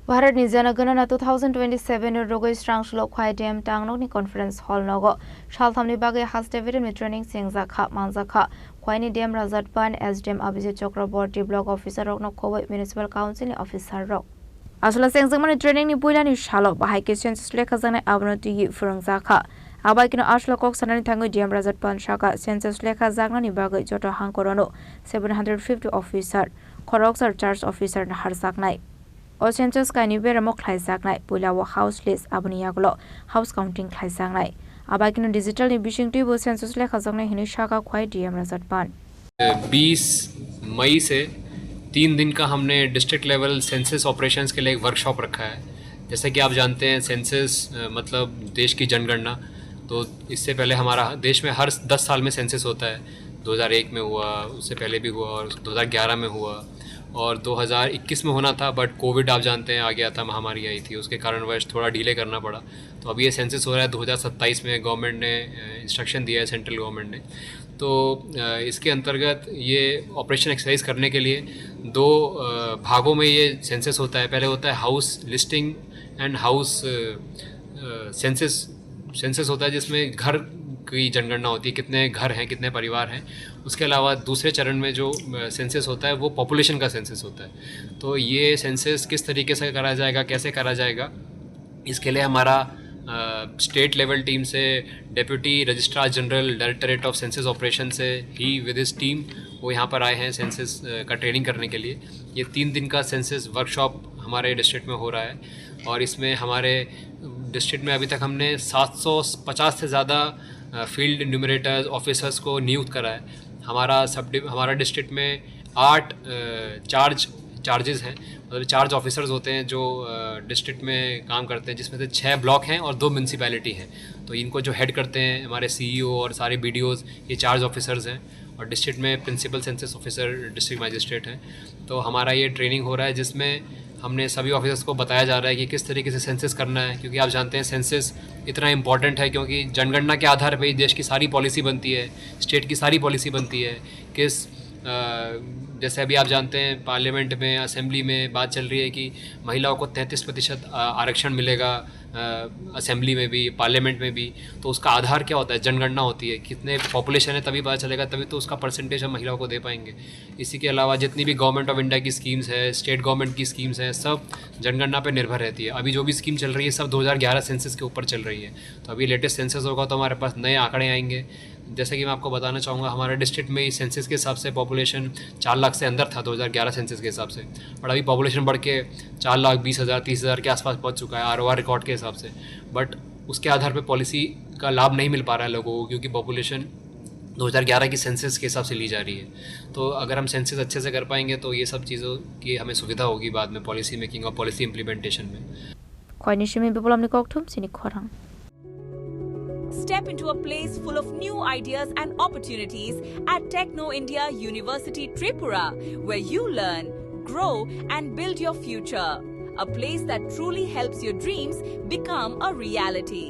भारत नि जनगणना 2027 रोगै स्रांसलो ख्वाइ dam टांगनोनि conference hall नगो सालथामनि बागै हास्टेभिर नि ट्रेनिंग सिंजाखा मांजाखा ख्वाइनि डेम राजतपान एसडीएम अभिजित चक्रवर्ती ब्लॉक ऑफिसर रकनो खोबै म्युनिसिपल काउंसिल नि ऑफिसर रक आसला सेंजमानि ट्रेनिंग नि बुइलानि सालो बाहायके सेंसस लेखा जानाय आबनति फोरोंजाखा आबाइकिनो आसला कक सानानि थाङै डेम राजतपान शाखा सेंसस लेखा जागनानि बागै जतो हांकरनो 750 ऑफिसर खरकसर चार्ज ऑफिसर न हारसाकनाय O census kaini bera mo khlaijak puila wa house list aboni yaglo house counting khlaijak nai abakino digital ni bisingti bo census lekha jaknai hini shaka khwai DM राजतपान 20 मई से 3 दिन का हमने district level census operations के लिए एक workshop रखा है। जैसे कि आप जानते हैं सेंसस मतलब देश की जनगणना। तो इससे पहले हमारा देश में हर 10 साल में सेंसस होता है। 2001 में हुआ, उससे पहले भी हुआ और 2011 में हुआ और 2021 में होना था, बट कोविड आप जानते हैं आ गया था, महामारी आई थी, उसके कारणवश थोड़ा डिले करना पड़ा। तो अभी ये सेंसस हो रहा है 2027 में। गवर्नमेंट ने इंस्ट्रक्शन दिया है, सेंट्रल गवर्नमेंट ने। तो इसके अंतर्गत ये ऑपरेशन एक्सरसाइज करने के लिए 2 भागों में ये सेंसस होता है। पहले होता है house listing and house census होता है, जिसमें घर की जनगणना होती है, कितने घर हैं, कितने परिवार हैं। उसके अलावा दूसरे चरण में जो सेंसस होता है वो पॉपुलेशन का सेंसस होता है। तो ये सेंसस किस तरीके से करा जाएगा, कैसे करा जाएगा, इसके लिए हमारा स्टेट लेवल टीम से deputy registrar general directorate of census operation से ही विद हिज टीम वो यहाँ पर आए हैं सेंसस का ट्रेनिंग करने के लिए। ये 3 दिन का सेंसस वर्कशॉप हमारे डिस्ट्रिक्ट में हो रहा है और इसमें हमारे डिस्ट्रिक्ट में अभी तक हमने 750 से ज़्यादा फील्ड न्यूमरेटर्स ऑफिसर्स को नियुक्त करा है। हमारा डिस्ट्रिक्ट में 8 चार्जेस हैं, मतलब चार्ज ऑफिसर्स होते हैं जो डिस्ट्रिक्ट में काम करते हैं, जिसमें से 6 ब्लॉक हैं और 2 म्यूनसिपैलिटी हैं। तो इनको जो हेड करते हैं हमारे CEO और सारे BDOs, ये चार्ज ऑफिसर्स हैं। और डिस्ट्रिक्ट में principal census officer district magistrate हैं। तो हमारा ये ट्रेनिंग हो रहा है, जिसमें हमने सभी ऑफिसर्स को बताया जा रहा है कि किस तरीके से सेंसस करना है, क्योंकि आप जानते हैं सेंसस इतना इम्पॉर्टेंट है, क्योंकि जनगणना के आधार पर ही देश की सारी पॉलिसी बनती है, स्टेट की सारी पॉलिसी बनती है। जैसे अभी आप जानते हैं पार्लियामेंट में, असेंबली में बात चल रही है कि महिलाओं को 33% आरक्षण मिलेगा, असेंबली में भी, पार्लियामेंट में भी। तो उसका आधार क्या होता है? जनगणना होती है। कितने पॉपुलेशन है तभी पता चलेगा, तभी तो उसका परसेंटेज हम महिलाओं को दे पाएंगे। इसी के अलावा जितनी भी गवर्नमेंट ऑफ इंडिया की स्कीम्स है, स्टेट गवर्नमेंट की स्कीम्स हैं, सब जनगणना पर निर्भर रहती है। अभी जो भी स्कीम चल रही है सब 2011 सेंसस के ऊपर चल रही है। तो अभी लेटेस्ट सेंसस होगा तो हमारे पास नए आंकड़े आएंगे। जैसे कि मैं आपको बताना चाहूँगा, हमारे डिस्ट्रिक्ट में इस सेंसस के हिसाब से पॉपुलेशन 4 लाख से अंदर था 2011 सेंसस के हिसाब से, और अभी पॉपुलेशन बढ़ के 4,20,000 30,000 के आसपास पहुँच चुका है ROR रिकॉर्ड के हिसाब से। बट उसके आधार पर पॉलिसी का लाभ नहीं मिल पा रहा है लोगों को, क्योंकि पॉपुलेशन 2011 की सेंसस के हिसाब से ली जा रही है। तो अगर हम सेंसस अच्छे से कर पाएंगे तो ये सब चीज़ों की हमें सुविधा होगी बाद में पॉलिसी मेकिंग और पॉलिसी इम्प्लीमेंटेशन में। Step into a place full of new ideas and opportunities at Techno India University Tripura, where you learn, grow and build your future. A place that truly helps your dreams become a reality.